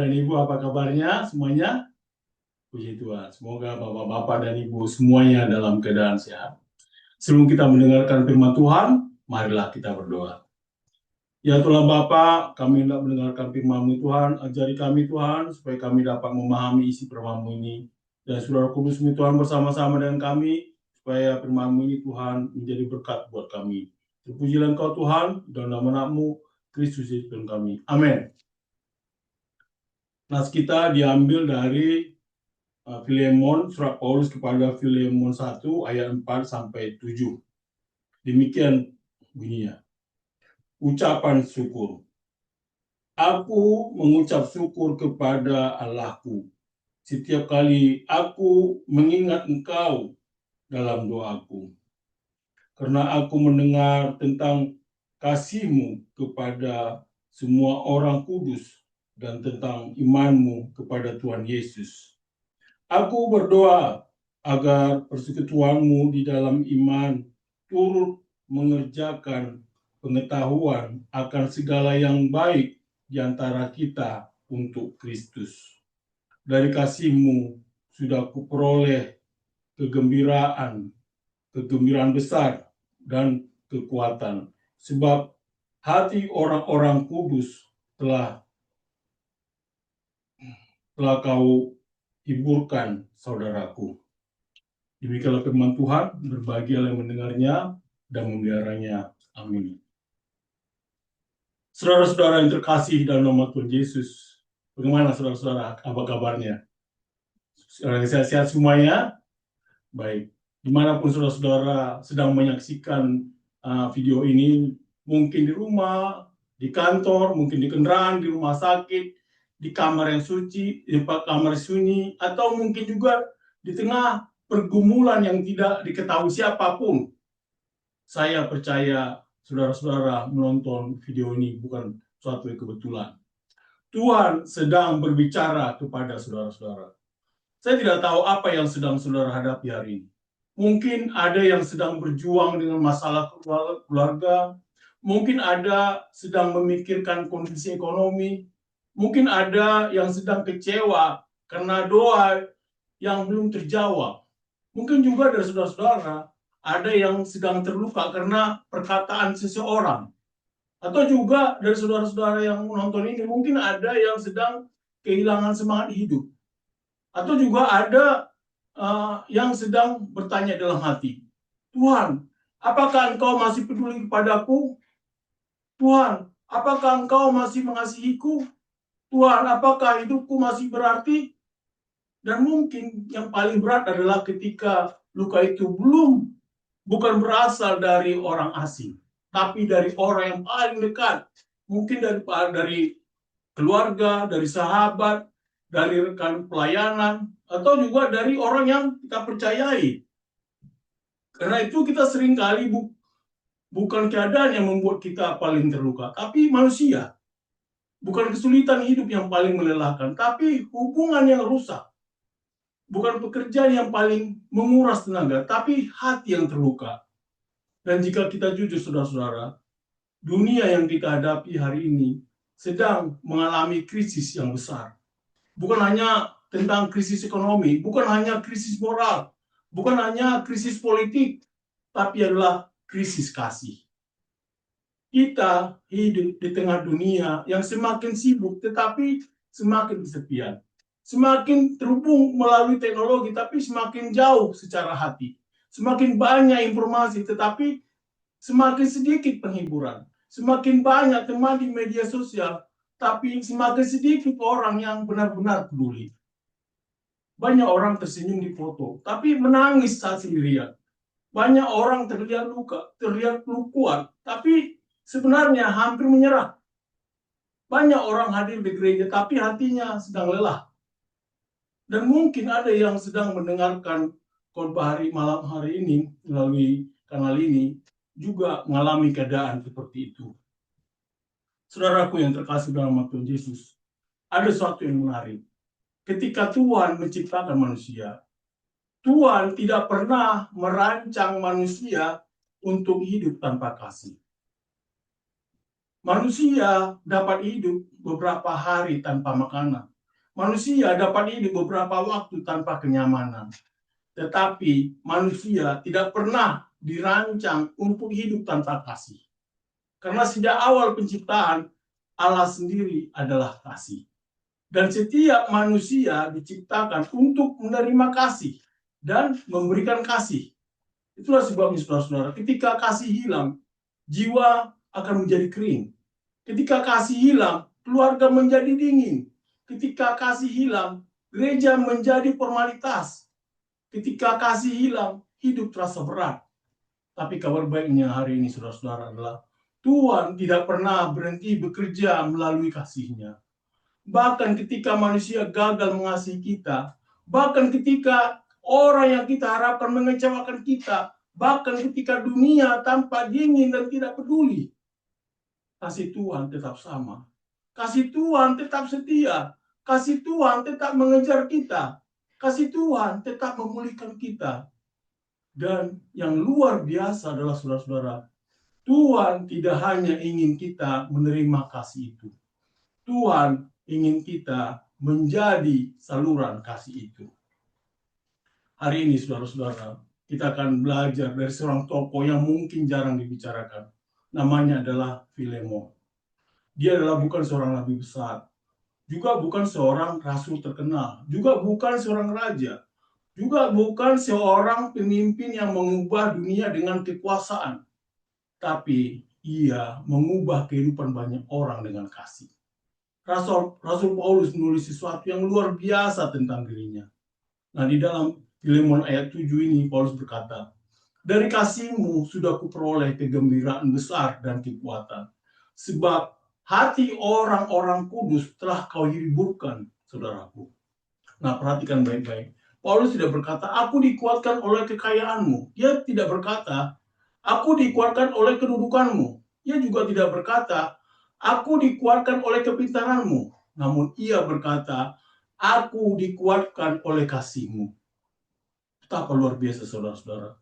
dan Ibu, apa kabarnya semuanya? Puji Tuhan. Semoga Bapak-Bapak dan Ibu semuanya dalam keadaan sehat. Sebelum kita mendengarkan firman Tuhan, marilah kita berdoa. Ya Tuhan Bapa, kami hendak mendengarkan firman-Mu Tuhan, ajari kami Tuhan, supaya kami dapat memahami isi firman-Mu ini. Dan Saudara Kudus-Mu Tuhan bersama-sama dengan kami, supaya firman-Mu ini Tuhan menjadi berkat buat kami. Terpujilah Engkau Tuhan, dalam nama-Mu, Kristus Yesus Tuhan kami. Amin. Nas kita diambil dari Filemon, surat Paulus kepada Filemon 1 ayat 4 sampai 7. Demikian bunyinya. Ucapan syukur. Aku mengucap syukur kepada Allahku setiap kali aku mengingat Engkau dalam doaku. Karena aku mendengar tentang kasih-Mu kepada semua orang kudus dan tentang iman-Mu kepada Tuhan Yesus. Aku berdoa agar persekutuan-Mu di dalam iman turut mengerjakan pengetahuan akan segala yang baik di antara kita untuk Kristus. Dari kasih-Mu sudah kuperoleh kegembiraan besar dan kekuatan, sebab hati orang-orang kudus telah Kau hiburkan saudaraku. Demikianlah firman Tuhan, berbahagialah yang mendengarnya dan memeliharanya. Amin. Saudara-saudara yang terkasih dalam nama Tuhan Yesus, bagaimana saudara-saudara, apa kabarnya? Saudara yang sehat-sehat semuanya? Baik. Dimanapun saudara-saudara sedang menyaksikan video ini, mungkin di rumah, di kantor, mungkin di kendaraan, di rumah sakit, di kamar yang suci, di kamar sunyi, atau mungkin juga di tengah pergumulan yang tidak diketahui siapapun. Saya percaya saudara-saudara menonton video ini bukan suatu kebetulan. Tuhan sedang berbicara kepada saudara-saudara. Saya tidak tahu apa yang sedang saudara hadapi hari ini. Mungkin ada yang sedang berjuang dengan masalah keluarga, mungkin ada sedang memikirkan kondisi ekonomi, mungkin ada yang sedang kecewa karena doa yang belum terjawab. Mungkin juga dari saudara-saudara ada yang sedang terluka karena perkataan seseorang. Atau juga dari saudara-saudara yang menonton ini, mungkin ada yang sedang kehilangan semangat hidup. Atau juga ada yang sedang bertanya dalam hati, Tuhan, apakah Engkau masih peduli kepadaku? Tuhan, apakah Engkau masih mengasihiku? Tuhan, apakah hidupku masih berarti? Dan mungkin yang paling berat adalah ketika luka itu bukan berasal dari orang asing, tapi dari orang yang paling dekat. Mungkin dari keluarga, dari sahabat, dari rekan pelayanan, atau juga dari orang yang kita percayai. Karena itu kita seringkali bukan keadaan yang membuat kita paling terluka, tapi manusia. Bukan kesulitan hidup yang paling melelahkan, tapi hubungan yang rusak. Bukan pekerjaan yang paling menguras tenaga, tapi hati yang terluka. Dan jika kita jujur saudara-saudara, dunia yang kita hadapi hari ini sedang mengalami krisis yang besar. Bukan hanya tentang krisis ekonomi, bukan hanya krisis moral, bukan hanya krisis politik, tapi adalah krisis kasih. Kita hidup di tengah dunia yang semakin sibuk, tetapi semakin kesepian. Semakin terhubung melalui teknologi, tapi semakin jauh secara hati. Semakin banyak informasi, tetapi semakin sedikit penghiburan. Semakin banyak teman di media sosial, tapi semakin sedikit orang yang benar-benar peduli. Banyak orang tersenyum di foto, tapi menangis saat sendirian. Banyak orang terlihat luka, terlihat kuat, tapi sebenarnya hampir menyerah. Banyak orang hadir di gereja, tapi hatinya sedang lelah. Dan mungkin ada yang sedang mendengarkan khotbah malam hari ini melalui kanal ini juga mengalami keadaan seperti itu. Saudaraku yang terkasih dalam Tuhan Yesus, ada sesuatu yang menarik. Ketika Tuhan menciptakan manusia, Tuhan tidak pernah merancang manusia untuk hidup tanpa kasih. Manusia dapat hidup beberapa hari tanpa makanan, Manusia dapat hidup beberapa waktu tanpa kenyamanan. Tetapi manusia tidak pernah dirancang untuk hidup tanpa kasih. Karena sejak awal penciptaan, Allah sendiri adalah kasih. Dan setiap manusia diciptakan untuk menerima kasih dan memberikan kasih. Itulah sebabnya saudara-saudara, ketika kasih hilang, jiwa akan menjadi kering. Ketika kasih hilang, keluarga menjadi dingin. Ketika kasih hilang, gereja menjadi formalitas. Ketika kasih hilang, hidup terasa berat. Tapi kabar baiknya hari ini saudara-saudara adalah Tuhan tidak pernah berhenti bekerja melalui kasih-Nya. Bahkan ketika manusia gagal mengasihi kita, bahkan ketika orang yang kita harapkan mengecewakan kita, bahkan ketika dunia tampak dingin dan tidak peduli, kasih Tuhan tetap sama. Kasih Tuhan tetap setia. Kasih Tuhan tetap mengejar kita. Kasih Tuhan tetap memulihkan kita. Dan yang luar biasa adalah saudara-saudara, Tuhan tidak hanya ingin kita menerima kasih itu. Tuhan ingin kita menjadi saluran kasih itu. Hari ini saudara-saudara, kita akan belajar dari seorang tokoh yang mungkin jarang dibicarakan. Namanya adalah Filemon. Dia adalah bukan seorang nabi besar, juga bukan seorang rasul terkenal, juga bukan seorang raja, juga bukan seorang pemimpin yang mengubah dunia dengan kekuasaan. Tapi ia mengubah kehidupan banyak orang dengan kasih. Rasul Paulus menulis sesuatu yang luar biasa tentang dirinya. Nah, di dalam Filemon ayat 7 ini Paulus berkata, "Dari kasihmu sudah kuperoleh kegembiraan besar dan kekuatan, sebab hati orang-orang kudus telah kau hiburkan, saudaraku." Nah, perhatikan baik-baik. Paulus tidak berkata, "Aku dikuatkan oleh kekayaanmu." Dia tidak berkata, "Aku dikuatkan oleh kedudukanmu." Dia juga tidak berkata, "Aku dikuatkan oleh kepintaranmu." Namun ia berkata, "Aku dikuatkan oleh kasihmu." Betapa luar biasa saudara-saudara.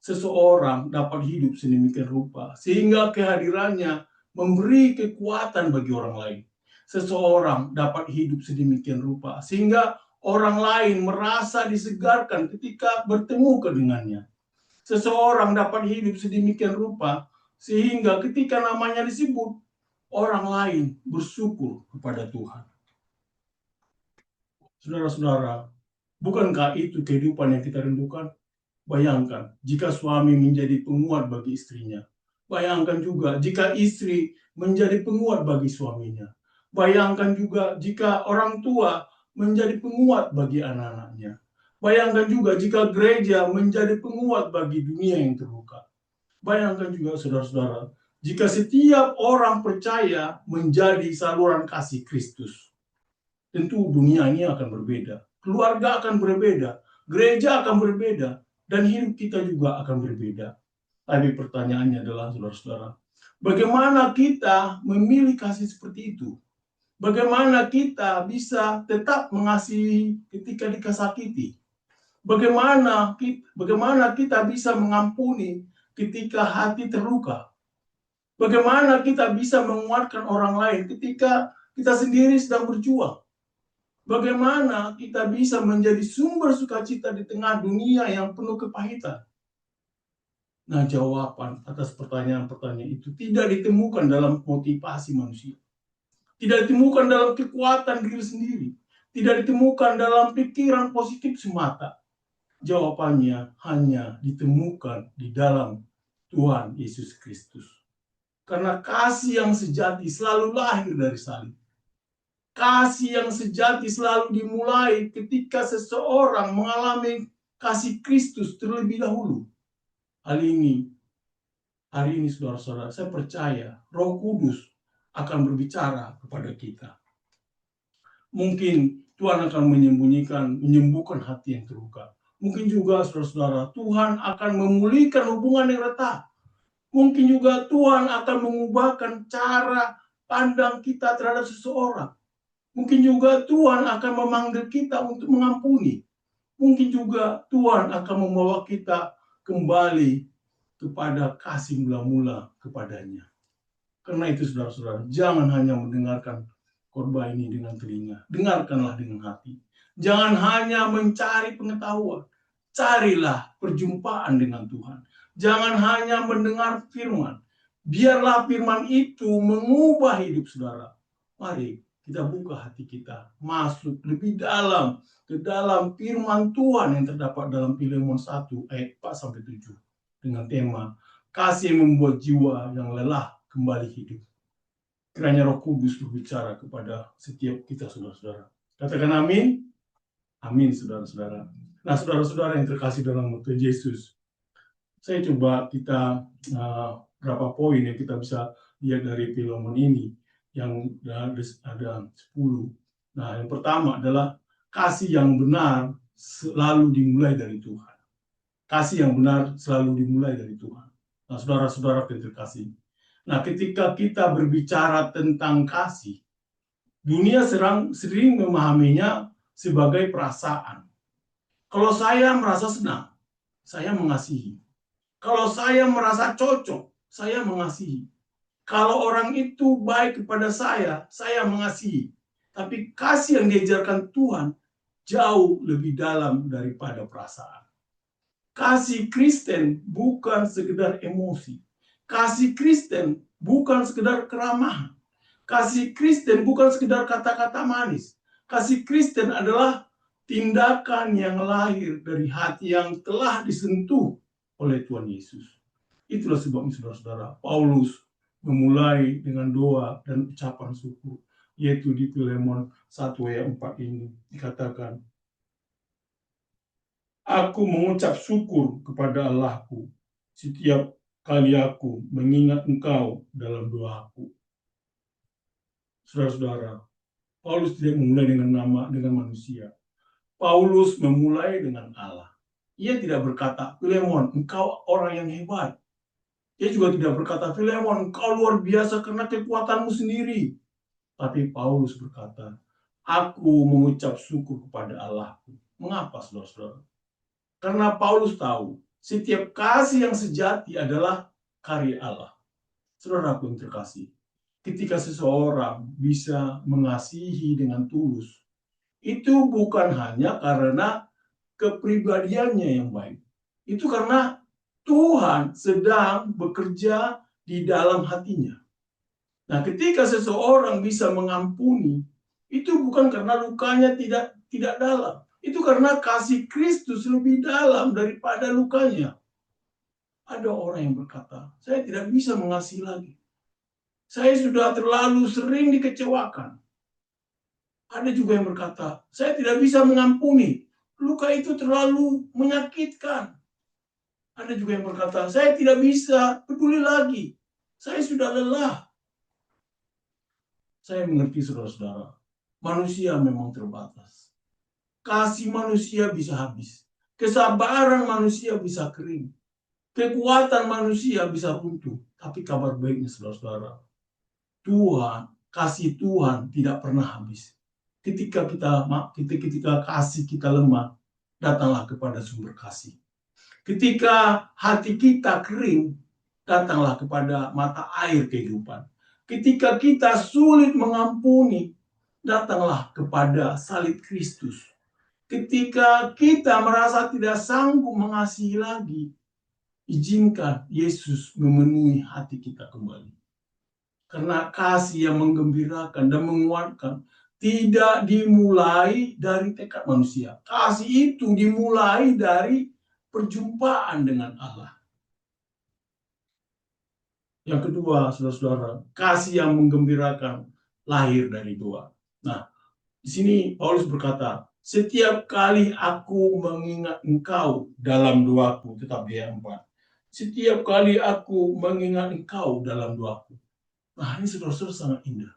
Seseorang dapat hidup sedemikian rupa, sehingga kehadirannya memberi kekuatan bagi orang lain. Seseorang dapat hidup sedemikian rupa, sehingga orang lain merasa disegarkan ketika bertemu dengannya. Seseorang dapat hidup sedemikian rupa, sehingga ketika namanya disebut, orang lain bersyukur kepada Tuhan. Saudara-saudara, bukankah itu kehidupan yang kita rindukan? Bayangkan jika suami menjadi penguat bagi istrinya. Bayangkan juga jika istri menjadi penguat bagi suaminya. Bayangkan juga jika orang tua menjadi penguat bagi anak-anaknya. Bayangkan juga jika gereja menjadi penguat bagi dunia yang terluka. Bayangkan juga saudara-saudara, jika setiap orang percaya menjadi saluran kasih Kristus. Tentu dunia ini akan berbeda. Keluarga akan berbeda. Gereja akan berbeda. Dan hidup kita juga akan berbeda. Tapi pertanyaannya adalah, saudara-saudara, bagaimana kita memilih kasih seperti itu? Bagaimana kita bisa tetap mengasihi ketika dikasakiti? Bagaimana kita bisa mengampuni ketika hati terluka? Bagaimana kita bisa menguatkan orang lain ketika kita sendiri sedang berjuang? Bagaimana kita bisa menjadi sumber sukacita di tengah dunia yang penuh kepahitan? Nah, jawaban atas pertanyaan-pertanyaan itu tidak ditemukan dalam motivasi manusia. Tidak ditemukan dalam kekuatan diri sendiri. Tidak ditemukan dalam pikiran positif semata. Jawabannya hanya ditemukan di dalam Tuhan Yesus Kristus. Karena kasih yang sejati selalu lahir dari salib. Kasih yang sejati selalu dimulai ketika seseorang mengalami kasih Kristus terlebih dahulu. Hari ini saudara-saudara, saya percaya Roh Kudus akan berbicara kepada kita. Mungkin Tuhan akan menyembuhkan hati yang terluka. Mungkin juga saudara-saudara, Tuhan akan memulihkan hubungan yang retak. Mungkin juga Tuhan akan mengubahkan cara pandang kita terhadap seseorang. Mungkin juga Tuhan akan memanggil kita untuk mengampuni. Mungkin juga Tuhan akan membawa kita kembali kepada kasih mula-mula kepadanya. Karena itu saudara-saudara, jangan hanya mendengarkan khotbah ini dengan telinga, dengarkanlah dengan hati. Jangan hanya mencari pengetahuan, carilah perjumpaan dengan Tuhan. Jangan hanya mendengar firman, biarlah firman itu mengubah hidup saudara. Mari kita buka hati kita, masuk lebih dalam ke dalam firman Tuhan yang terdapat dalam Filemon 1 ayat 4-7 dengan tema kasih membuat jiwa yang lelah kembali hidup. Kiranya Roh Kudus berbicara kepada setiap kita, saudara-saudara. Katakan amin. Amin, saudara-saudara. Nah, saudara-saudara yang terkasih dalam Tuhan Yesus, saya coba kita berapa poin yang kita bisa lihat dari Filemon ini, yang ada 10. Nah, yang pertama adalah kasih yang benar selalu dimulai dari Tuhan. Kasih yang benar selalu dimulai dari Tuhan. Nah, saudara-saudara yang terkasih. Nah, ketika kita berbicara tentang kasih, dunia sering memahaminya sebagai perasaan. Kalau saya merasa senang, saya mengasihi. Kalau saya merasa cocok, saya mengasihi. Kalau orang itu baik kepada saya mengasihi. Tapi kasih yang diajarkan Tuhan jauh lebih dalam daripada perasaan. Kasih Kristen bukan sekedar emosi. Kasih Kristen bukan sekedar keramahan. Kasih Kristen bukan sekedar kata-kata manis. Kasih Kristen adalah tindakan yang lahir dari hati yang telah disentuh oleh Tuhan Yesus. Itulah sebabnya saudara-saudara, Paulus memulai dengan doa dan ucapan syukur, yaitu di Filemon 1 ayat 4 ini dikatakan, aku mengucap syukur kepada Allahku setiap kali aku mengingat engkau dalam doaku. Saudara-saudara, Paulus tidak memulai dengan manusia. Paulus memulai dengan Allah. Ia tidak berkata, Filemon, engkau orang yang hebat. Ia juga tidak berkata, Filemon, engkau luar biasa karena kekuatanmu sendiri. Tapi Paulus berkata, aku mengucap syukur kepada Allahku. Mengapa, saudara-saudara? Karena Paulus tahu, setiap kasih yang sejati adalah karya Allah. Saudaraku yang terkasih, ketika seseorang bisa mengasihi dengan tulus, itu bukan hanya karena kepribadiannya yang baik. Itu karena Tuhan sedang bekerja di dalam hatinya. Nah, ketika seseorang bisa mengampuni, itu bukan karena lukanya tidak dalam. Itu karena kasih Kristus lebih dalam daripada lukanya. Ada orang yang berkata, saya tidak bisa mengasihi lagi. Saya sudah terlalu sering dikecewakan. Ada juga yang berkata, saya tidak bisa mengampuni. Luka itu terlalu menyakitkan. Ada juga yang berkata, saya tidak bisa peduli lagi. Saya sudah lelah. Saya mengerti saudara-saudara, manusia memang terbatas. Kasih manusia bisa habis. Kesabaran manusia bisa kering. Kekuatan manusia bisa runtuh. Tapi kabar baiknya saudara-saudara, kasih Tuhan tidak pernah habis. Ketika kasih kita lemah, datanglah kepada sumber kasih. Ketika hati kita kering, datanglah kepada mata air kehidupan. Ketika kita sulit mengampuni, datanglah kepada salib Kristus. Ketika kita merasa tidak sanggup mengasihi lagi, izinkan Yesus memenuhi hati kita kembali. Karena kasih yang menggembirakan dan menguatkan tidak dimulai dari tekad manusia. Kasih itu dimulai dari perjumpaan dengan Allah. Yang kedua, saudara-saudara, kasih yang menggembirakan lahir dari doa. Nah, di sini Paulus berkata, setiap kali aku mengingat engkau dalam doaku, tetap di ayat 4. Setiap kali aku mengingat engkau dalam doaku. Nah, ini saudara-saudara sangat indah.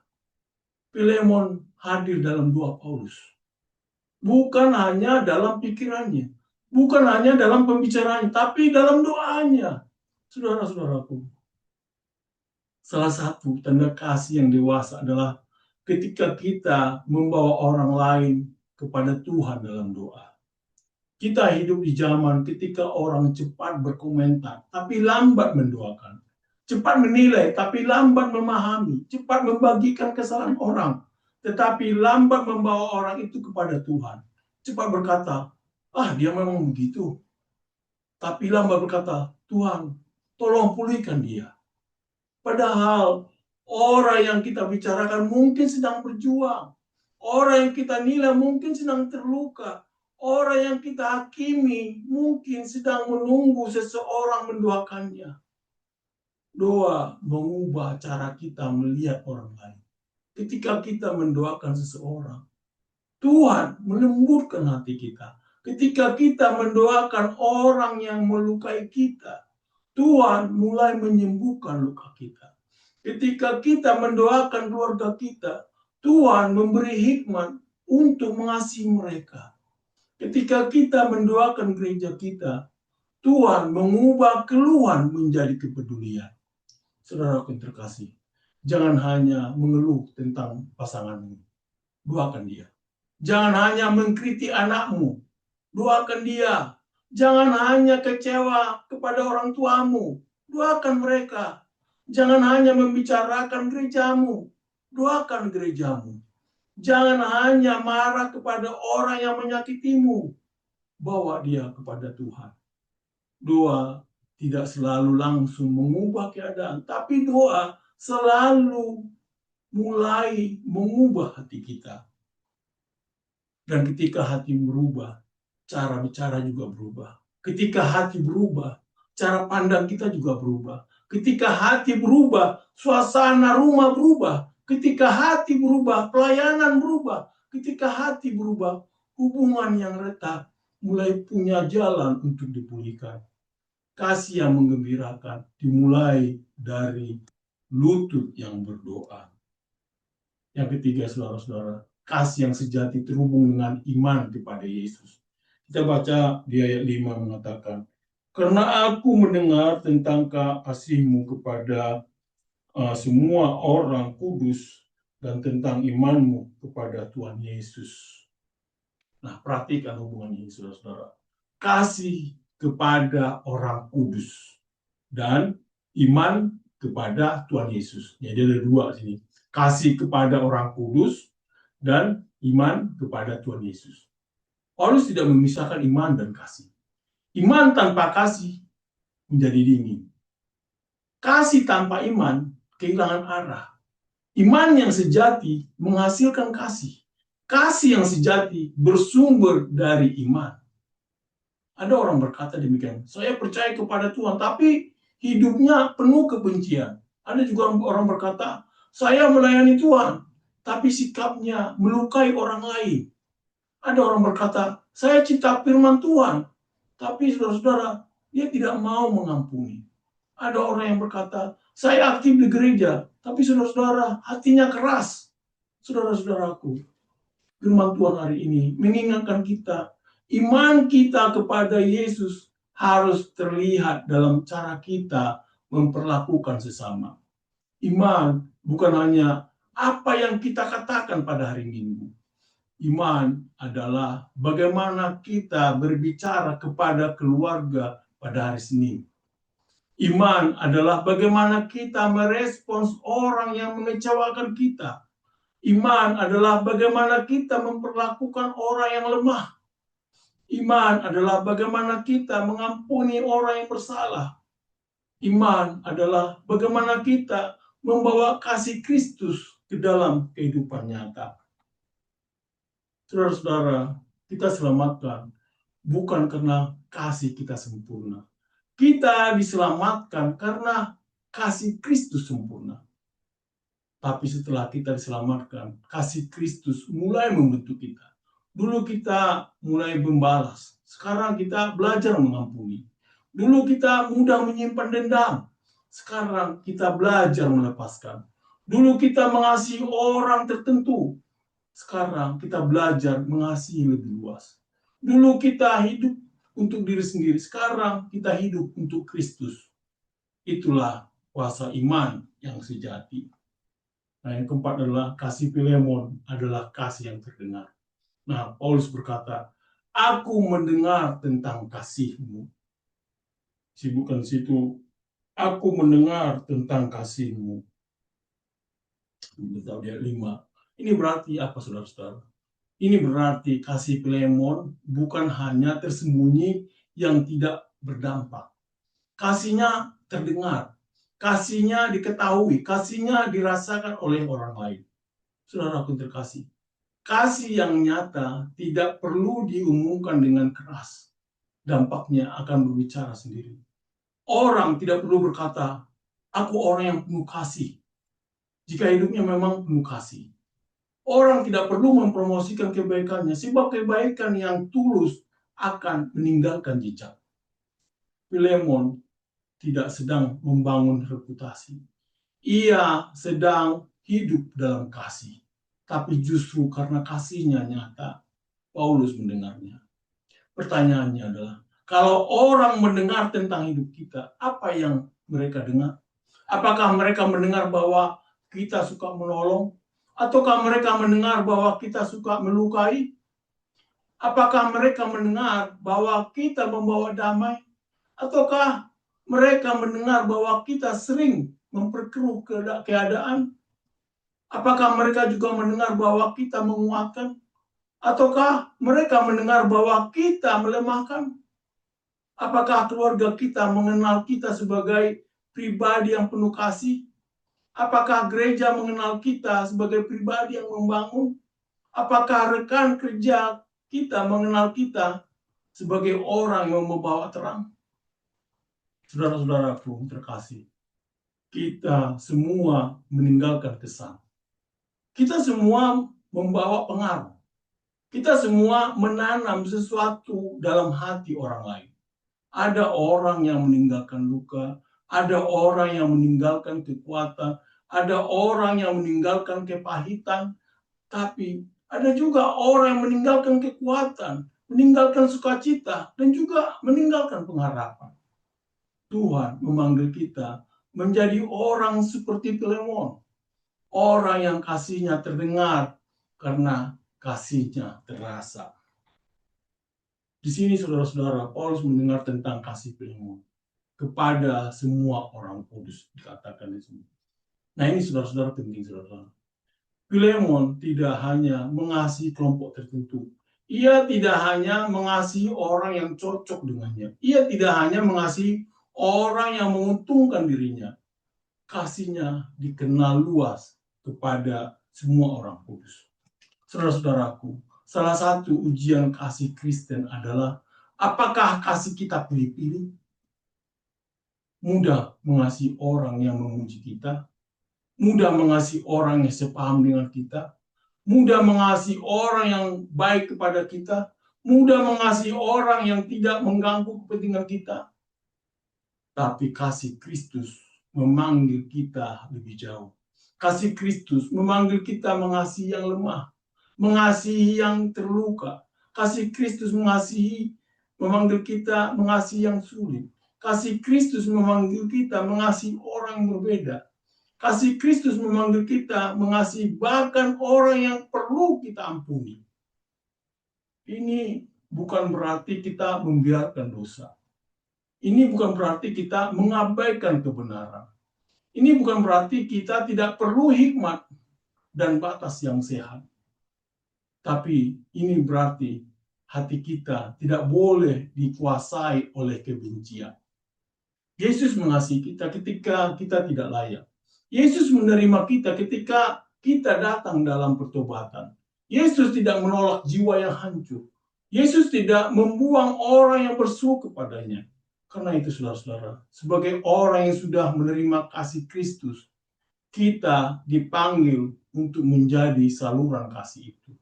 Filemon hadir dalam doa Paulus. Bukan hanya dalam pikirannya, bukan hanya dalam pembicaraannya, tapi dalam doanya. Saudara-saudaraku, salah satu tanda kasih yang dewasa adalah ketika kita membawa orang lain kepada Tuhan dalam doa. Kita hidup di zaman ketika orang cepat berkomentar, tapi lambat mendoakan. Cepat menilai, tapi lambat memahami. Cepat membagikan kesalahan orang, tetapi lambat membawa orang itu kepada Tuhan. Cepat berkata, dia memang begitu. Tapi lambat berkata, Tuhan, tolong pulihkan dia. Padahal orang yang kita bicarakan mungkin sedang berjuang. Orang yang kita nilai mungkin sedang terluka. Orang yang kita hakimi mungkin sedang menunggu seseorang mendoakannya. Doa mengubah cara kita melihat orang lain. Ketika kita mendoakan seseorang, Tuhan melembutkan hati kita. Ketika kita mendoakan orang yang melukai kita, Tuhan mulai menyembuhkan luka kita. Ketika kita mendoakan keluarga kita, Tuhan memberi hikmat untuk mengasihi mereka. Ketika kita mendoakan gereja kita, Tuhan mengubah keluhan menjadi kepedulian. Saudara yang terkasih, jangan hanya mengeluh tentang pasanganmu, doakan dia. Jangan hanya mengkritik anakmu, doakan dia. Jangan hanya kecewa kepada orang tuamu, doakan mereka. Jangan hanya membicarakan gerejamu, doakan gerejamu. Jangan hanya marah kepada orang yang menyakitimu, bawa dia kepada Tuhan. Doa tidak selalu langsung mengubah keadaan, tapi doa selalu mulai mengubah hati kita. Dan ketika hati berubah, cara bicara juga berubah. Ketika hati berubah, cara pandang kita juga berubah. Ketika hati berubah, suasana rumah berubah. Ketika hati berubah, pelayanan berubah. Ketika hati berubah, hubungan yang retak mulai punya jalan untuk dipulihkan. Kasih yang menggembirakan dimulai dari lutut yang berdoa. Yang ketiga, saudara-saudara, kasih yang sejati terhubung dengan iman kepada Yesus. Kita baca di ayat 5 mengatakan, karena aku mendengar tentang kasih-Mu kepada semua orang kudus dan tentang iman-Mu kepada Tuhan Yesus. Nah, perhatikan hubungan ini, saudara-saudara. Kasih kepada orang kudus dan iman kepada Tuhan Yesus. Jadi ada dua sini. Kasih kepada orang kudus dan iman kepada Tuhan Yesus. Paulus tidak memisahkan iman dan kasih. Iman tanpa kasih menjadi dingin. Kasih tanpa iman kehilangan arah. Iman yang sejati menghasilkan kasih. Kasih yang sejati bersumber dari iman. Ada orang berkata demikian, saya percaya kepada Tuhan, tapi hidupnya penuh kebencian. Ada juga orang berkata, saya melayani Tuhan, tapi sikapnya melukai orang lain. Ada orang berkata, saya cinta firman Tuhan, tapi saudara-saudara, dia tidak mau mengampuni. Ada orang yang berkata, saya aktif di gereja, tapi saudara-saudara, hatinya keras. Saudara-saudaraku, firman Tuhan hari ini mengingatkan kita, iman kita kepada Yesus harus terlihat dalam cara kita memperlakukan sesama. Iman bukan hanya apa yang kita katakan pada hari Minggu. Iman adalah bagaimana kita berbicara kepada keluarga pada hari Senin. Iman adalah bagaimana kita merespons orang yang mengecewakan kita. Iman adalah bagaimana kita memperlakukan orang yang lemah. Iman adalah bagaimana kita mengampuni orang yang bersalah. Iman adalah bagaimana kita membawa kasih Kristus ke dalam kehidupan nyata. Saudara-saudara, kita selamatkan bukan karena kasih kita sempurna. Kita diselamatkan karena kasih Kristus sempurna. Tapi setelah kita diselamatkan, kasih Kristus mulai membentuk kita. Dulu kita mulai membalas, sekarang kita belajar mengampuni. Dulu kita mudah menyimpan dendam, sekarang kita belajar melepaskan. Dulu kita mengasihi orang tertentu, sekarang kita belajar mengasihi lebih luas. Dulu kita hidup untuk diri sendiri, sekarang kita hidup untuk Kristus. Itulah kuasa iman yang sejati. Nah, yang keempat adalah kasih Filemon adalah kasih yang terdengar. Nah, Paulus berkata, aku mendengar tentang kasih-Mu. Sibukkan situ, aku mendengar tentang kasih-Mu. Ayat 5. Ini berarti apa, saudara-saudara? Ini berarti kasih Filemon bukan hanya tersembunyi yang tidak berdampak. Kasihnya terdengar, kasihnya diketahui, kasihnya dirasakan oleh orang lain. Saudaraku terkasih, kasih yang nyata tidak perlu diumumkan dengan keras. Dampaknya akan berbicara sendiri. Orang tidak perlu berkata, aku orang yang penuh kasih, jika hidupnya memang penuh kasih. Orang tidak perlu mempromosikan kebaikannya, sebab kebaikan yang tulus akan meninggalkan jejak. Filemon tidak sedang membangun reputasi. Ia sedang hidup dalam kasih. Tapi justru karena kasihnya nyata, Paulus mendengarnya. Pertanyaannya adalah, kalau orang mendengar tentang hidup kita, apa yang mereka dengar? Apakah mereka mendengar bahwa kita suka menolong? Ataukah mereka mendengar bahwa kita suka melukai? Apakah mereka mendengar bahwa kita membawa damai? Ataukah mereka mendengar bahwa kita sering memperkeruh keadaan? Apakah mereka juga mendengar bahwa kita menguatkan? Ataukah mereka mendengar bahwa kita melemahkan? Apakah keluarga kita mengenal kita sebagai pribadi yang penuh kasih? Apakah gereja mengenal kita sebagai pribadi yang membangun? Apakah rekan kerja kita mengenal kita sebagai orang yang membawa terang? Saudara-saudaraku terkasih, kita semua meninggalkan kesan. Kita semua membawa pengaruh. Kita semua menanam sesuatu dalam hati orang lain. Ada orang yang meninggalkan luka, ada orang yang meninggalkan kekuatan, ada orang yang meninggalkan kepahitan, tapi ada juga orang yang meninggalkan kekuatan, meninggalkan sukacita, dan juga meninggalkan pengharapan. Tuhan memanggil kita menjadi orang seperti Filemon, orang yang kasihnya terdengar karena kasihnya terasa. Di sini saudara-saudara, Paulus mendengar tentang kasih Filemon kepada semua orang kudus, dikatakan di sini. Nah ini saudara-saudara penting, saudara-saudara. Filemon tidak hanya mengasihi kelompok tertentu. Ia tidak hanya mengasihi orang yang cocok dengannya. Ia tidak hanya mengasihi orang yang menguntungkan dirinya. Kasihnya dikenal luas kepada semua orang kudus. Saudara-saudaraku, salah satu ujian kasih Kristen adalah apakah kasih kita pilih-pilih? Mudah mengasihi orang yang memuji kita, mudah mengasihi orang yang sepaham dengan kita, mudah mengasihi orang yang baik kepada kita, mudah mengasihi orang yang tidak mengganggu kepentingan kita. Tapi kasih Kristus memanggil kita lebih jauh. Kasih Kristus memanggil kita mengasihi yang lemah, mengasihi yang terluka. Kasih Kristus memanggil kita mengasihi yang sulit. Kasih Kristus memanggil kita mengasihi orang yang berbeda. Kasih Kristus memanggil kita mengasihi bahkan orang yang perlu kita ampuni. Ini bukan berarti kita membiarkan dosa. Ini bukan berarti kita mengabaikan kebenaran. Ini bukan berarti kita tidak perlu hikmat dan batas yang sehat. Tapi ini berarti hati kita tidak boleh dikuasai oleh kebencian. Yesus mengasihi kita ketika kita tidak layak. Yesus menerima kita ketika kita datang dalam pertobatan. Yesus tidak menolak jiwa yang hancur. Yesus tidak membuang orang yang bersuh kepadanya. Karena itu saudara-saudara, sebagai orang yang sudah menerima kasih Kristus, kita dipanggil untuk menjadi saluran kasih itu.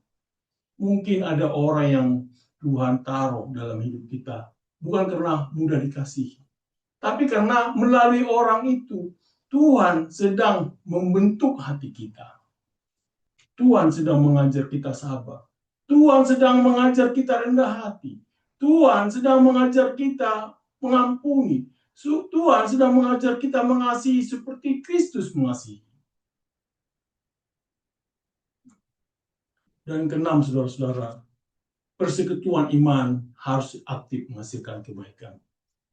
Mungkin ada orang yang Tuhan taruh dalam hidup kita, bukan karena mudah dikasihi, tapi karena melalui orang itu, Tuhan sedang membentuk hati kita. Tuhan sedang mengajar kita sabar. Tuhan sedang mengajar kita rendah hati. Tuhan sedang mengajar kita mengampuni. Tuhan sedang mengajar kita mengasihi seperti Kristus mengasihi. Dan keenam, saudara-saudara, persekutuan iman harus aktif menghasilkan kebaikan.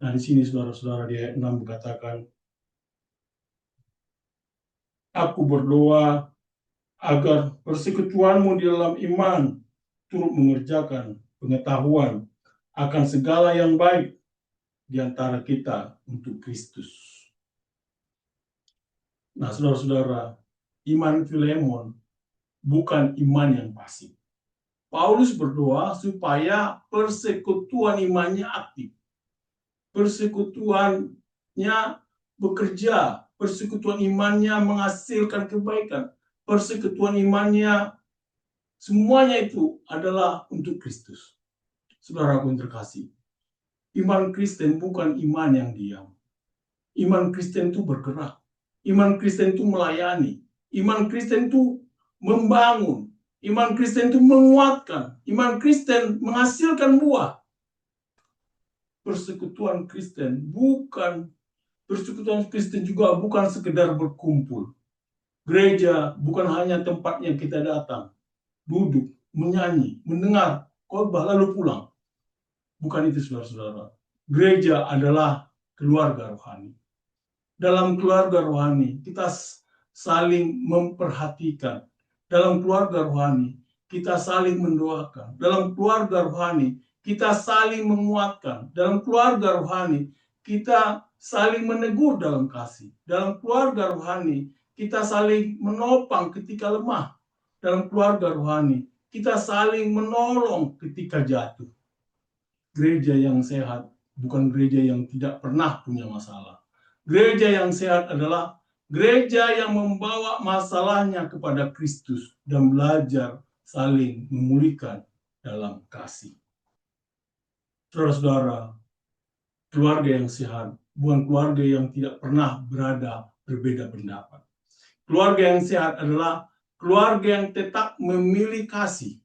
Nah, di sini saudara-saudara di ayat 6 berkatakan, aku berdoa agar persekutuanmu di dalam iman turut mengerjakan pengetahuan akan segala yang baik di antara kita untuk Kristus. Nah, saudara-saudara, iman Filemon bukan iman yang pasif. Paulus berdoa supaya persekutuan imannya aktif. Persekutuannya bekerja, persekutuan imannya menghasilkan kebaikan, persekutuan imannya semuanya itu adalah untuk Kristus. Saudaraku yang terkasih, iman Kristen bukan iman yang diam. Iman Kristen itu bergerak. Iman Kristen itu melayani. Iman Kristen itu membangun. Iman Kristen itu menguatkan. Iman Kristen menghasilkan buah. Persekutuan Kristen juga bukan sekedar berkumpul. Gereja bukan hanya tempat yang kita datang, duduk, menyanyi, mendengar khotbah lalu pulang. Bukan itu, saudara-saudara. Gereja adalah keluarga rohani. Dalam keluarga rohani, kita saling memperhatikan. Dalam keluarga rohani, kita saling mendoakan. Dalam keluarga rohani, kita saling menguatkan. Dalam keluarga rohani, kita saling menegur dalam kasih. Dalam keluarga rohani, kita saling menopang ketika lemah. Dalam keluarga rohani, kita saling menolong ketika jatuh. Gereja yang sehat bukan gereja yang tidak pernah punya masalah. Gereja yang sehat adalah gereja yang membawa masalahnya kepada Kristus dan belajar saling memulihkan dalam kasih. Saudara-saudara, keluarga yang sehat bukan keluarga yang tidak pernah berbeda pendapat. Keluarga yang sehat adalah keluarga yang tetap memilih kasih,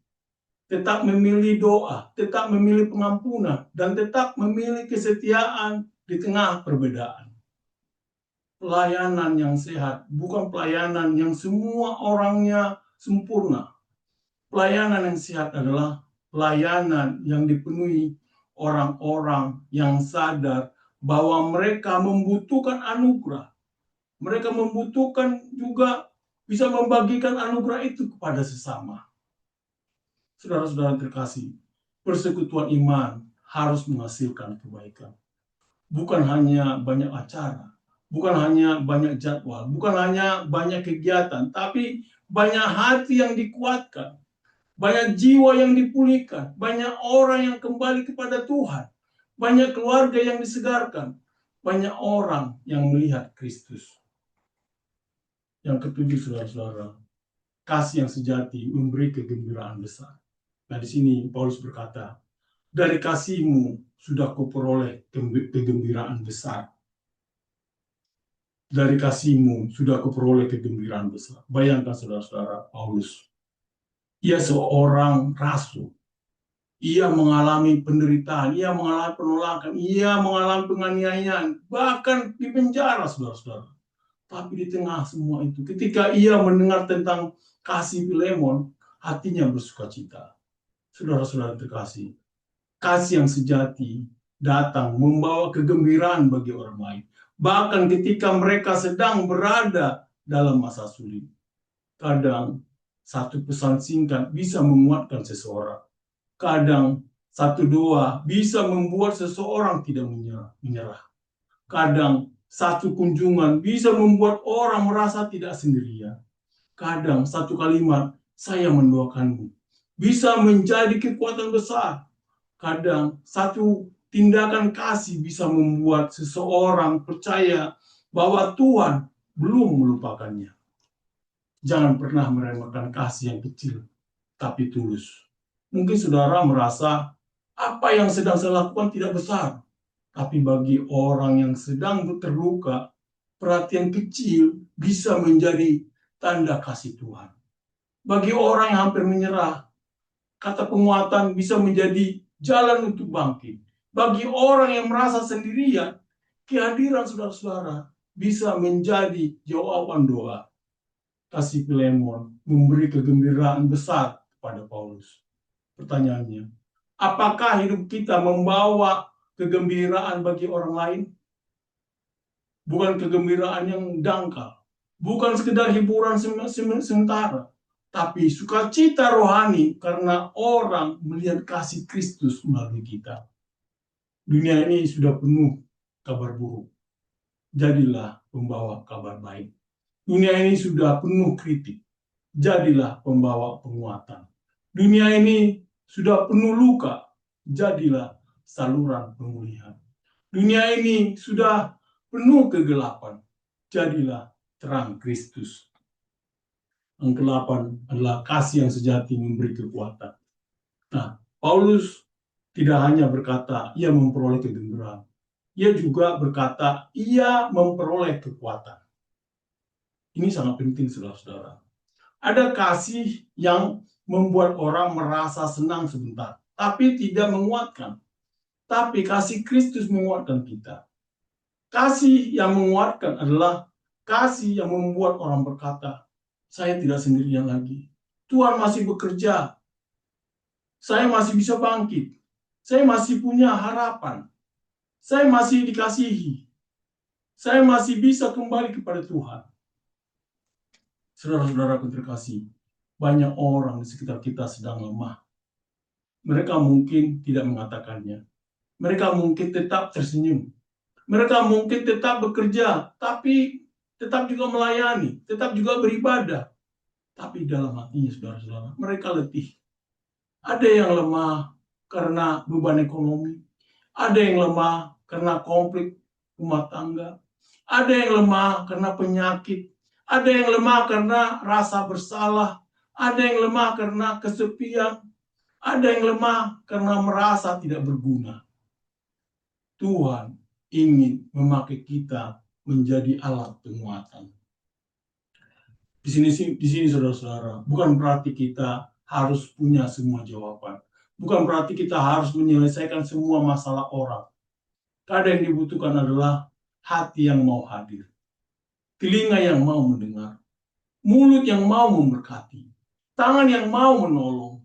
tetap memilih doa, tetap memilih pengampunan, dan tetap memilih kesetiaan di tengah perbedaan. Pelayanan yang sehat bukan pelayanan yang semua orangnya sempurna. Pelayanan yang sehat adalah pelayanan yang dipenuhi orang-orang yang sadar bahwa mereka membutuhkan anugerah. Mereka membutuhkan juga bisa membagikan anugerah itu kepada sesama. Saudara-saudara terkasih, persekutuan iman harus menghasilkan kebaikan. Bukan hanya banyak acara, bukan hanya banyak jadwal, bukan hanya banyak kegiatan, tapi banyak hati yang dikuatkan, banyak jiwa yang dipulihkan, banyak orang yang kembali kepada Tuhan, banyak keluarga yang disegarkan, banyak orang yang melihat Kristus. Yang ketujuh, saudara-saudara, kasih yang sejati memberi kegembiraan besar. Nah, di sini Paulus berkata, dari kasihmu sudah kuperoleh kegembiraan besar. Dari kasihmu sudah kuperoleh kegembiraan besar. Bayangkan saudara-saudara, Paulus, ia seorang rasul. Ia mengalami penderitaan, ia mengalami penolakan, ia mengalami penganiayaan, bahkan di penjara, saudara-saudara. Tapi di tengah semua itu, ketika ia mendengar tentang kasih Filemon, hatinya bersukacita. Saudara-saudara terkasih, kasih yang sejati datang membawa kegembiraan bagi orang lain. Bahkan ketika mereka sedang berada dalam masa sulit. Kadang satu pesan singkat bisa menguatkan seseorang. Kadang satu doa bisa membuat seseorang tidak menyerah. Kadang satu kunjungan bisa membuat orang merasa tidak sendirian. Kadang satu kalimat, saya mendoakanmu, bisa menjadi kekuatan besar. Kadang satu tindakan kasih bisa membuat seseorang percaya bahwa Tuhan belum melupakannya. Jangan pernah meremehkan kasih yang kecil, tapi tulus. Mungkin saudara merasa apa yang sedang saya lakukan tidak besar. Tapi bagi orang yang sedang terluka, perhatian kecil bisa menjadi tanda kasih Tuhan. Bagi orang yang hampir menyerah, kata penguatan bisa menjadi jalan untuk bangkit. Bagi orang yang merasa sendirian, kehadiran saudara-saudara bisa menjadi jawaban doa. Kasih Filemon memberi kegembiraan besar kepada Paulus. Pertanyaannya, apakah hidup kita membawa kegembiraan bagi orang lain? Bukan kegembiraan yang dangkal, bukan sekedar hiburan sementara, tapi sukacita rohani karena orang melihat kasih Kristus melalui kita. Dunia ini sudah penuh kabar buruk. Jadilah pembawa kabar baik. Dunia ini sudah penuh kritik. Jadilah pembawa penguatan. Dunia ini sudah penuh luka. Jadilah saluran pemulihan. Dunia ini sudah penuh kegelapan. Jadilah terang Kristus. Yang ke-8 adalah kasih yang sejati memberi kekuatan. Nah, Paulus tidak hanya berkata ia memperoleh kegembiraan. Ia juga berkata ia memperoleh kekuatan. Ini sangat penting, saudara-saudara. Ada kasih yang membuat orang merasa senang sebentar, tapi tidak menguatkan. Tapi kasih Kristus menguatkan kita. Kasih yang menguatkan adalah kasih yang membuat orang berkata, saya tidak sendirian lagi. Tuhan masih bekerja. Saya masih bisa bangkit. Saya masih punya harapan. Saya masih dikasihi. Saya masih bisa kembali kepada Tuhan. Saudara-saudara terkasih, banyak orang di sekitar kita sedang lemah. Mereka mungkin tidak mengatakannya. Mereka mungkin tetap tersenyum. Mereka mungkin tetap bekerja, tapi tetap juga melayani, tetap juga beribadah. Tapi dalam hatinya, saudara-saudara, mereka letih. Ada yang lemah karena beban ekonomi. Ada yang lemah karena konflik rumah tangga. Ada yang lemah karena penyakit. Ada yang lemah karena rasa bersalah. Ada yang lemah karena kesepian. Ada yang lemah karena merasa tidak berguna. Tuhan ingin memakai kita menjadi alat penguatan. Di sini saudara-saudara, bukan berarti kita harus punya semua jawaban. Bukan berarti kita harus menyelesaikan semua masalah orang. Kadang yang dibutuhkan adalah hati yang mau hadir, telinga yang mau mendengar, mulut yang mau memberkati, tangan yang mau menolong,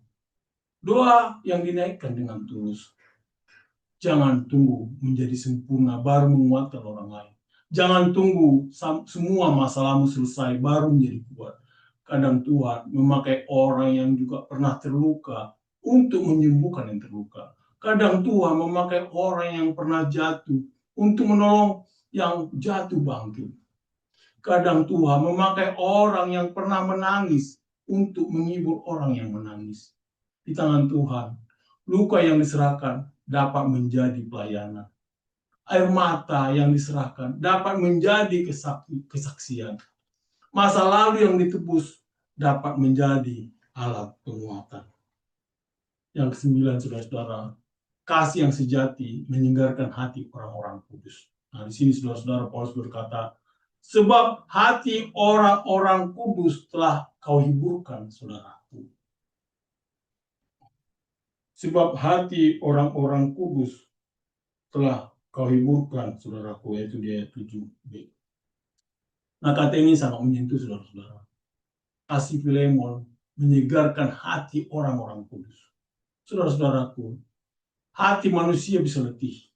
doa yang dinaikkan dengan tulus. Jangan tunggu menjadi sempurna baru menguatkan orang lain. Jangan tunggu semua masalahmu selesai baru menjadi kuat. Kadang Tuhan memakai orang yang juga pernah terluka untuk menyembuhkan yang terluka. Kadang Tuhan memakai orang yang pernah jatuh untuk menolong yang jatuh bangkit. Kadang Tuhan memakai orang yang pernah menangis untuk menghibur orang yang menangis. Di tangan Tuhan, luka yang diserahkan dapat menjadi pelayanan. Air mata yang diserahkan dapat menjadi kesaksian. Masa lalu yang ditebus dapat menjadi alat penguatan. Yang ke-9, saudara-saudara, kasih yang sejati menyegarkan hati orang-orang kudus. Nah, di sini saudara-saudara Paulus berkata, sebab hati orang-orang kudus telah kau hiburkan, saudaraku. Sebab hati orang-orang kudus telah kau hiburkan, saudaraku, yaitu di ayat 7b. Nah, kata ini sangat menyentuh, saudara-saudara. Kasih Filemon menyegarkan hati orang-orang kudus. Saudara-saudaraku, hati manusia bisa letih.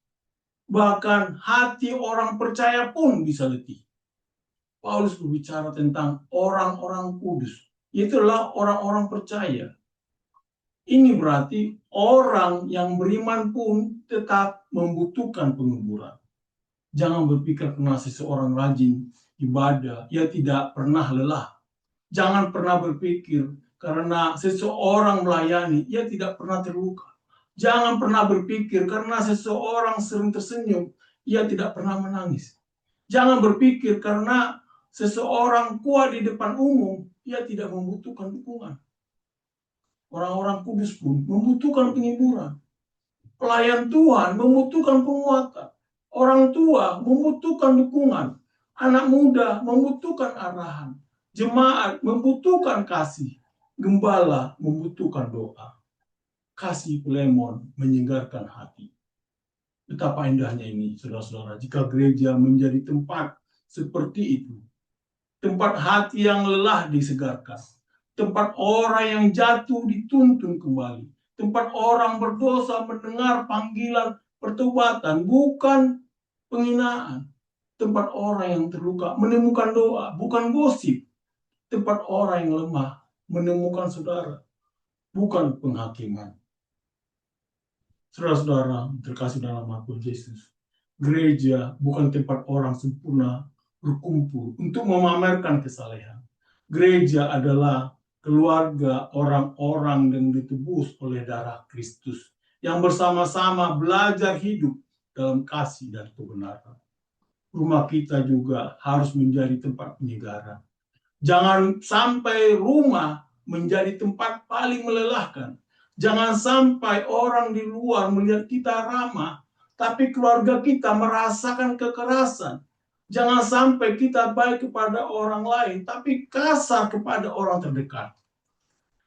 Bahkan hati orang percaya pun bisa letih. Paulus berbicara tentang orang-orang kudus. Itulah orang-orang percaya. Ini berarti orang yang beriman pun tetap membutuhkan penguburan. Jangan berpikir karena seseorang rajin ibadah, ia tidak pernah lelah. Jangan pernah berpikir karena seseorang melayani, ia tidak pernah terluka. Jangan pernah berpikir karena seseorang sering tersenyum, ia tidak pernah menangis. Jangan berpikir karena seseorang kuat di depan umum, ia tidak membutuhkan dukungan. Orang-orang kudus pun membutuhkan penghiburan. Pelayan Tuhan membutuhkan penguatan. Orang tua membutuhkan dukungan. Anak muda membutuhkan arahan. Jemaat membutuhkan kasih. Gembala membutuhkan doa. Kasih Filemon menyegarkan hati. Betapa indahnya ini, saudara-saudara, jika gereja menjadi tempat seperti itu. Tempat hati yang lelah disegarkan. Tempat orang yang jatuh dituntun kembali. Tempat orang berdosa mendengar panggilan pertobatan, bukan penghinaan. Tempat orang yang terluka menemukan doa, bukan gosip. Tempat orang yang lemah menemukan saudara, bukan penghakiman. Saudara-saudara terkasih dalam nama Tuhan Yesus, gereja bukan tempat orang sempurna berkumpul untuk memamerkan kesalehan. Gereja adalah keluarga orang-orang yang ditebus oleh darah Kristus, yang bersama-sama belajar hidup dalam kasih dan kebenaran. Rumah kita juga harus menjadi tempat penyegaran. Jangan sampai rumah menjadi tempat paling melelahkan. Jangan sampai orang di luar melihat kita ramah, tapi keluarga kita merasakan kekerasan. Jangan sampai kita baik kepada orang lain, tapi kasar kepada orang terdekat.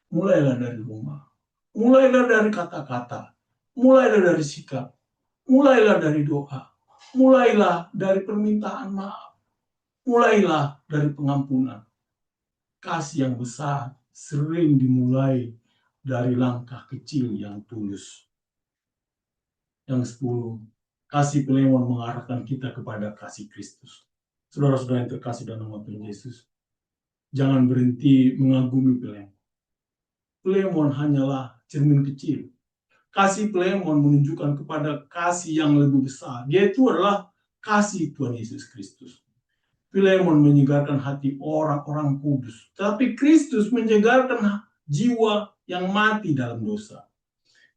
Mulailah dari rumah. Mulailah dari kata-kata. Mulailah dari sikap. Mulailah dari doa. Mulailah dari permintaan maaf. Mulailah dari pengampunan. Kasih yang besar sering dimulai dari langkah kecil yang tulus. Yang 10, kasih Filemon mengarahkan kita kepada kasih Kristus. Saudara-saudara yang terkasih dalam nama Tuhan Yesus, jangan berhenti mengagumi Filemon. Filemon hanyalah cermin kecil. Kasih Filemon menunjukkan kepada kasih yang lebih besar, yaitu adalah kasih Tuhan Yesus Kristus. Filemon menyegarkan hati orang-orang kudus, tapi Kristus menyegarkan jiwa yang mati dalam dosa.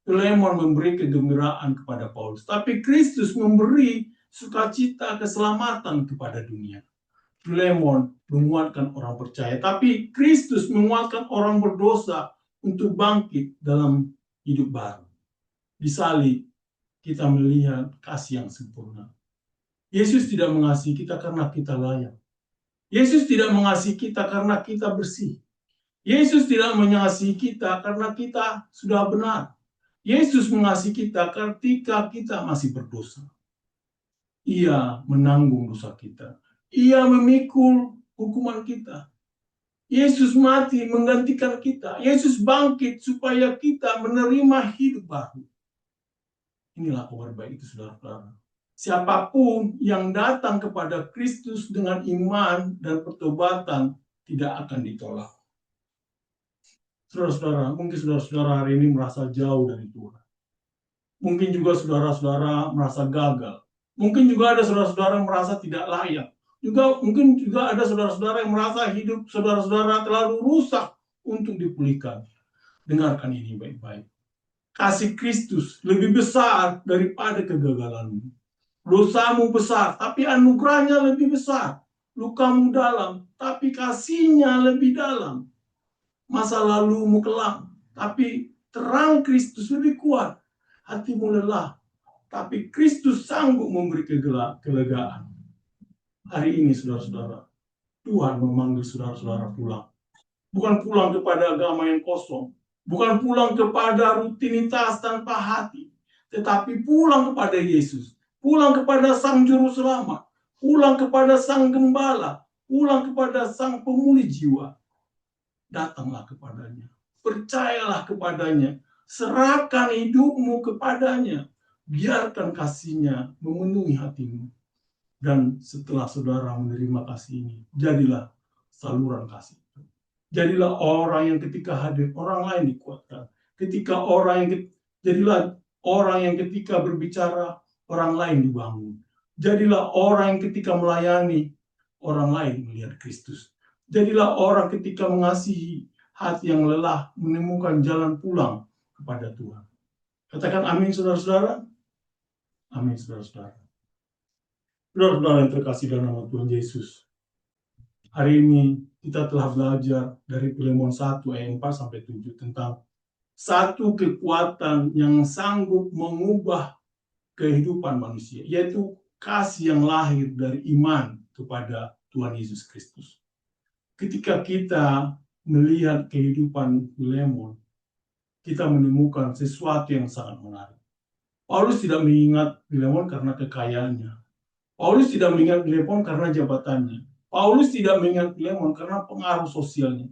Filemon memberi kegembiraan kepada Paulus, tapi Kristus memberi sukacita keselamatan kepada dunia. Filemon menguatkan orang percaya, tapi Kristus menguatkan orang berdosa untuk bangkit dalam hidup baru. Di salib kita melihat kasih yang sempurna. Yesus tidak mengasihi kita karena kita layak. Yesus tidak mengasihi kita karena kita bersih. Yesus tidak mengasihi kita karena kita sudah benar. Yesus mengasihi kita ketika kita masih berdosa. Ia menanggung dosa kita. Ia memikul hukuman kita. Yesus mati menggantikan kita. Yesus bangkit supaya kita menerima hidup baru. Inilah kabar baik itu, saudara-saudara. Siapapun yang datang kepada Kristus dengan iman dan pertobatan tidak akan ditolak. Saudara-saudara, mungkin saudara-saudara hari ini merasa jauh dari Tuhan. Mungkin juga saudara-saudara merasa gagal. Mungkin juga ada saudara-saudara yang merasa tidak layak. Mungkin juga ada saudara-saudara yang merasa hidup saudara-saudara terlalu rusak untuk dipulihkan. Dengarkan ini baik-baik. Kasih Kristus lebih besar daripada kegagalanmu. Dosamu besar, tapi anugerahnya lebih besar. Lukamu dalam, tapi kasihnya lebih dalam. Masa lalumu kelam, tapi terang Kristus lebih kuat. Hatimu lelah, tapi Kristus sanggup memberi kelegaan. Hari ini, saudara-saudara, Tuhan memanggil saudara-saudara pulang. Bukan pulang kepada agama yang kosong. Bukan pulang kepada rutinitas tanpa hati. Tetapi pulang kepada Yesus. Pulang kepada Sang Juru Selamat. Pulang kepada Sang Gembala. Pulang kepada Sang Pemulih jiwa. Datanglah kepadanya. Percayalah kepadanya. Serahkan hidupmu kepadanya. Biarkan kasihnya memenuhi hatimu. Dan setelah saudara menerima kasih ini, jadilah saluran kasih. Jadilah orang yang ketika hadir, orang lain dikuatkan. Jadilah orang yang ketika berbicara, orang lain dibangun. Jadilah orang yang ketika melayani, orang lain melihat Kristus. Jadilah orang ketika mengasihi, hati yang lelah menemukan jalan pulang kepada Tuhan. Katakan amin, saudara-saudara. Amin, saudara-saudara. Saudara-saudara yang terkasih dalam nama Tuhan Yesus. Hari ini kita telah belajar dari Filemon 1 ayat 4-7 tentang satu kekuatan yang sanggup mengubah kehidupan manusia, yaitu kasih yang lahir dari iman kepada Tuhan Yesus Kristus. Ketika kita melihat kehidupan Filemon, kita menemukan sesuatu yang sangat menarik. Paulus tidak mengingat Filemon karena kekayaannya. Paulus tidak mengingat Filemon karena jabatannya. Paulus tidak mengingat Filemon karena pengaruh sosialnya.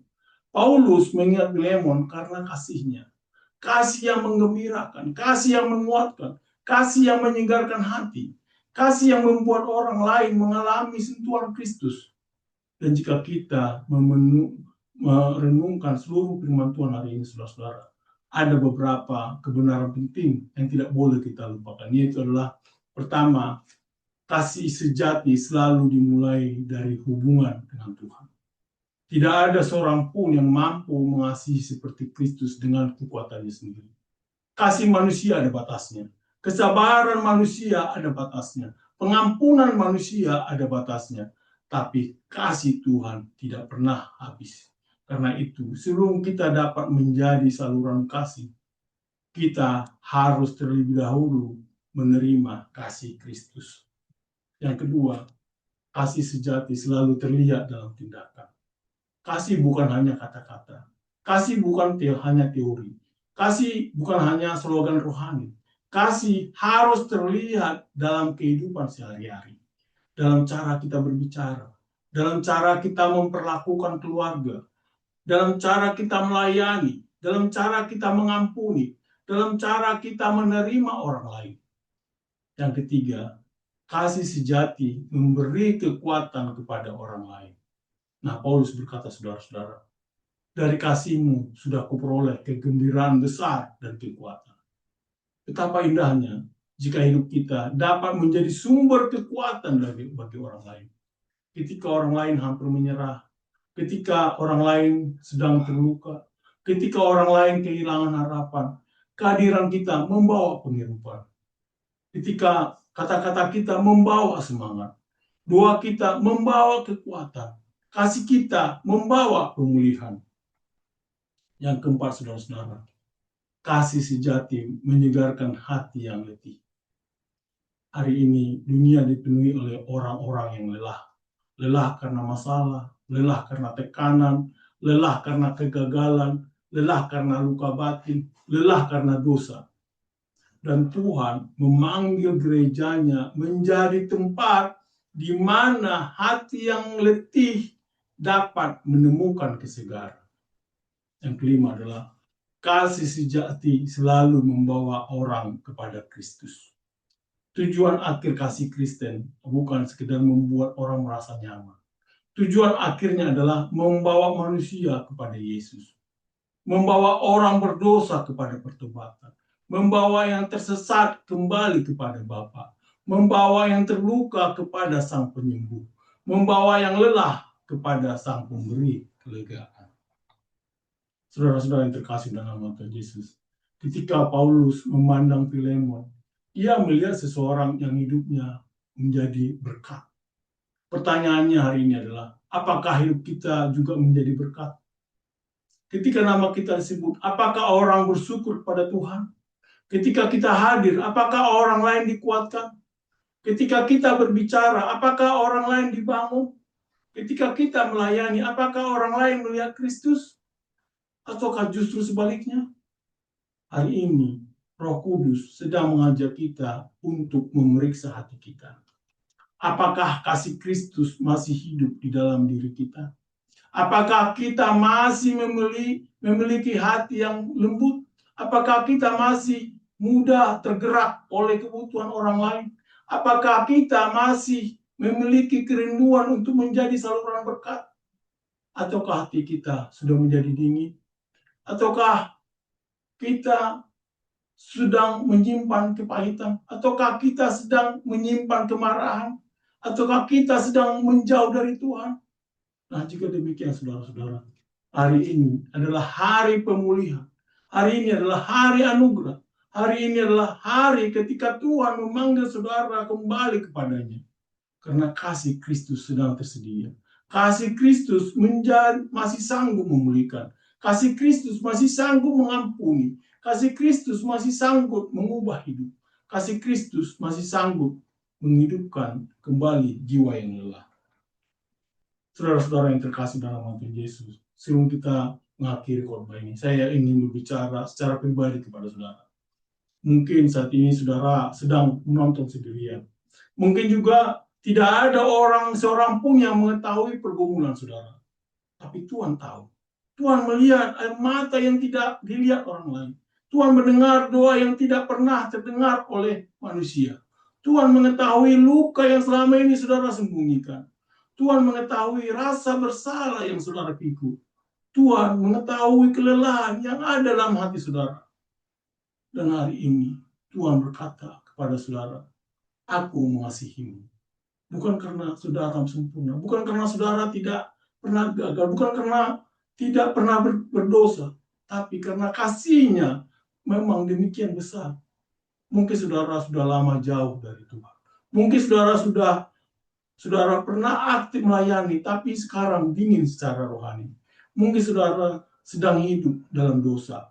Paulus mengingat Filemon karena kasihnya. Kasih yang menggembirakan, kasih yang menguatkan, kasih yang menyegarkan hati, kasih yang membuat orang lain mengalami sentuhan Kristus. Dan jika kita merenungkan seluruh firman Tuhan hari ini, saudara-saudara, ada beberapa kebenaran penting yang tidak boleh kita lupakan. Yaitu adalah, pertama, kasih sejati selalu dimulai dari hubungan dengan Tuhan. Tidak ada seorang pun yang mampu mengasihi seperti Kristus dengan kekuatannya sendiri. Kasih manusia ada batasnya. Kesabaran manusia ada batasnya. Pengampunan manusia ada batasnya. Tapi kasih Tuhan tidak pernah habis. Karena itu, sebelum kita dapat menjadi saluran kasih, kita harus terlebih dahulu menerima kasih Kristus. Yang kedua, kasih sejati selalu terlihat dalam tindakan. Kasih bukan hanya kata-kata. Kasih bukan hanya teori. Kasih bukan hanya slogan rohani. Kasih harus terlihat dalam kehidupan sehari-hari. Dalam cara kita berbicara. Dalam cara kita memperlakukan keluarga. Dalam cara kita melayani. Dalam cara kita mengampuni. Dalam cara kita menerima orang lain. Yang ketiga, kasih sejati memberi kekuatan kepada orang lain. Nah, Paulus berkata, saudara-saudara, dari kasihmu sudah kuperoleh kegembiraan besar dan kekuatan. Betapa indahnya jika hidup kita dapat menjadi sumber kekuatan bagi orang lain. Ketika orang lain hampir menyerah, ketika orang lain sedang terluka, ketika orang lain kehilangan harapan, kehadiran kita membawa penghidupan. Ketika kata-kata kita membawa semangat, doa kita membawa kekuatan, kasih kita membawa pemulihan. Yang keempat, saudara-saudara, kasih sejati menyegarkan hati yang letih. Hari ini dunia dipenuhi oleh orang-orang yang lelah. Lelah karena masalah, lelah karena tekanan, lelah karena kegagalan, lelah karena luka batin, lelah karena dosa. Dan Tuhan memanggil gerejanya menjadi tempat di mana hati yang letih dapat menemukan kesegaran. Yang kelima adalah kasih sejati selalu membawa orang kepada Kristus. Tujuan akhir kasih Kristen bukan sekedar membuat orang merasa nyaman. Tujuan akhirnya adalah membawa manusia kepada Yesus. Membawa orang berdosa kepada pertobatan. Membawa yang tersesat kembali kepada Bapa. Membawa yang terluka kepada Sang Penyembuh. Membawa yang lelah kepada Sang Pemberi kelegaan. Saudara-saudara yang terkasih dalam nama Tuhan Yesus, ketika Paulus memandang Filemon, ia melihat seseorang yang hidupnya menjadi berkat. Pertanyaannya hari ini adalah, apakah hidup kita juga menjadi berkat? Ketika nama kita disebut, apakah orang bersyukur kepada Tuhan? Ketika kita hadir, apakah orang lain dikuatkan? Ketika kita berbicara, apakah orang lain dibangun? Ketika kita melayani, apakah orang lain melihat Kristus? Ataukah justru sebaliknya? Hari ini, Roh Kudus sedang mengajak kita untuk memeriksa hati kita. Apakah kasih Kristus masih hidup di dalam diri kita? Apakah kita masih memiliki hati yang lembut? Apakah kita masih mudah tergerak oleh kebutuhan orang lain? Apakah kita masih memiliki kerinduan untuk menjadi saluran berkat? Ataukah hati kita sudah menjadi dingin? Ataukah kita sedang menyimpan kepahitan? Ataukah kita sedang menyimpan kemarahan? Ataukah kita sedang menjauh dari Tuhan? Nah, jika demikian, saudara-saudara, hari ini adalah hari pemulihan. Hari ini adalah hari anugerah. Hari ini adalah hari ketika Tuhan memanggil saudara kembali kepadanya. Karena kasih Kristus sedang tersedia. Kasih Kristus masih sanggup memulihkan. Kasih Kristus masih sanggup mengampuni. Kasih Kristus masih sanggup mengubah hidup. Kasih Kristus masih sanggup menghidupkan kembali jiwa yang lelah. Saudara-saudara yang terkasih dalam nama Tuhan Yesus, sebelum kita mengakhiri khotbah ini, saya ingin berbicara secara pribadi kepada saudara. Mungkin saat ini saudara sedang menonton sendirian. Mungkin juga tidak ada seorang pun yang mengetahui pergumulan saudara. Tapi Tuhan tahu. Tuhan melihat air mata yang tidak dilihat orang lain. Tuhan mendengar doa yang tidak pernah terdengar oleh manusia. Tuhan mengetahui luka yang selama ini saudara sembunyikan. Tuhan mengetahui rasa bersalah yang saudara pikul. Tuhan mengetahui kelelahan yang ada dalam hati saudara. Dan hari ini Tuhan berkata kepada saudara, aku mengasihimu. Bukan karena saudara sempurna, bukan karena saudara tidak pernah gagal, bukan karena tidak pernah berdosa, tapi karena kasihnya memang demikian besar. Mungkin saudara sudah lama jauh dari Tuhan. Mungkin saudara pernah aktif melayani, tapi sekarang dingin secara rohani. Mungkin saudara sedang hidup dalam dosa.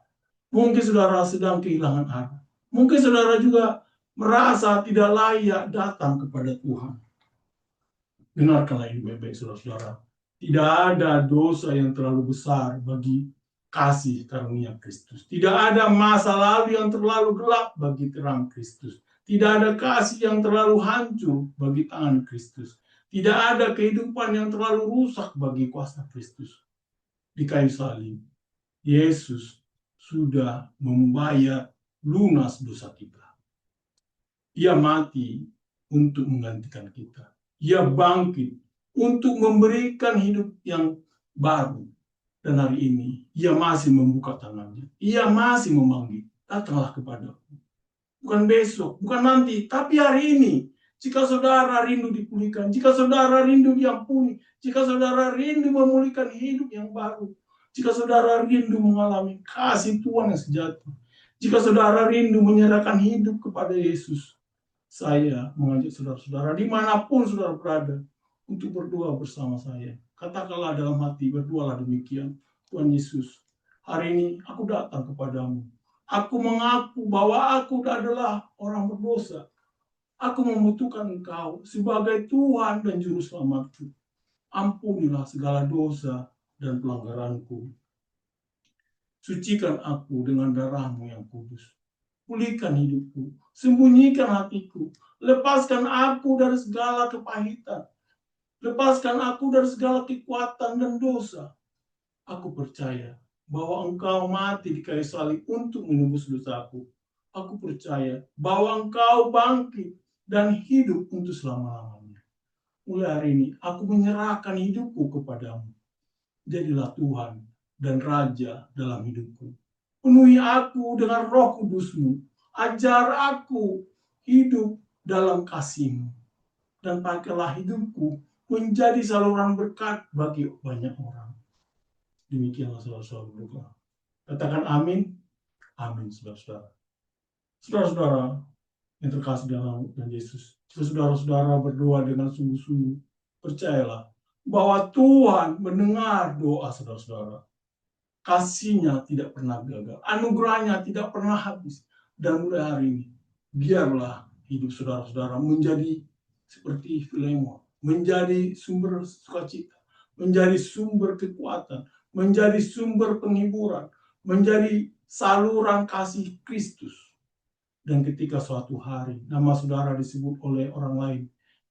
Mungkin saudara sedang kehilangan arah. Mungkin saudara juga merasa tidak layak datang kepada Tuhan. Dengarkanlah ini baik-baik saudara-saudara. Tidak ada dosa yang terlalu besar bagi kasih karunia Kristus. Tidak ada masa lalu yang terlalu gelap bagi terang Kristus. Tidak ada kasih yang terlalu hancur bagi tangan Kristus. Tidak ada kehidupan yang terlalu rusak bagi kuasa Kristus. Di kayu salib, Yesus sudah membayar lunas dosa kita. Ia mati untuk menggantikan kita. Ia bangkit untuk memberikan hidup yang baru. Dan hari ini, ia masih membuka tangannya. Ia masih memanggil, datanglah kepadaku. Bukan besok, bukan nanti, tapi hari ini. Jika saudara rindu dipulihkan, jika saudara rindu diampuni, jika saudara rindu memulihkan hidup yang baru, jika saudara rindu mengalami kasih Tuhan yang sejati, jika saudara rindu menyerahkan hidup kepada Yesus, saya mengajak saudara-saudara dimanapun saudara berada untuk berdoa bersama saya. Katakanlah dalam hati, berdoalah demikian. Tuhan Yesus, hari ini aku datang kepadamu. Aku mengaku bahwa aku adalah orang berdosa. Aku membutuhkan Engkau sebagai Tuhan dan Juru Selamatku. Ampunilah segala dosa dan pelanggaranku. Sucikan aku dengan darah-Mu yang kudus. Pulihkan hidupku, sembunyikan hatiku, lepaskan aku dari segala kepahitan, lepaskan aku dari segala kekuatan dan dosa. Aku percaya bahwa Engkau mati di kayu salib untuk menebus dosaku. Aku percaya bahwa Engkau bangkit dan hidup untuk selama-lamanya. Mulai hari ini, aku menyerahkan hidupku kepadamu. Jadilah Tuhan dan Raja dalam hidupku. Penuhi aku dengan Roh Kudus-Mu. Ajar aku hidup dalam kasih-Mu. Dan pakailah hidupku menjadi saluran berkat bagi banyak orang. Demikianlah saudara-saudara berdoa. Katakan amin. Amin, saudara-saudara. Saudara-saudara yang terkasih dalam Tuhan Yesus. Jika saudara-saudara berdoa dengan sungguh-sungguh, percayalah bahwa Tuhan mendengar doa saudara-saudara. Kasih-Nya tidak pernah gagal. Anugerah-Nya tidak pernah habis. Dan mulai hari ini, biarlah hidup saudara-saudara menjadi seperti Filemon. Menjadi sumber sukacita. Menjadi sumber kekuatan. Menjadi sumber penghiburan. Menjadi saluran kasih Kristus. Dan ketika suatu hari nama saudara disebut oleh orang lain,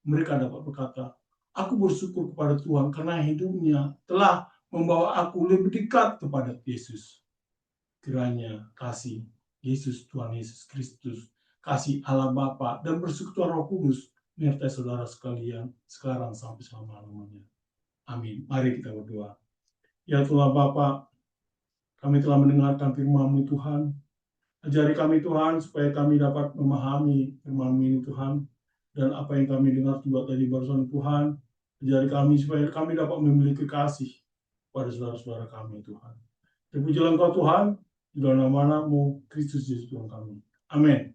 mereka dapat berkata, aku bersyukur kepada Tuhan karena hidupnya telah membawa aku lebih dekat kepada Yesus. Kiranya kasih Yesus, Tuhan Yesus Kristus, kasih Allah Bapa dan persekutuan Roh Kudus menyertai saudara sekalian sekarang sampai selama-lamanya. Amin. Mari kita berdoa. Ya Tuhan Bapa, kami telah mendengarkan firman-Mu Tuhan. Ajari kami Tuhan supaya kami dapat memahami firman-Mu ini Tuhan. Dan apa yang kami dengar juga tadi barusan Tuhan. Ajari kami supaya kami dapat memiliki kasih pada saudara-saudara kami Tuhan. Terpujilah Engkau Tuhan, di dalam nama-Mu Kristus Yesus Tuhan kami. Amin.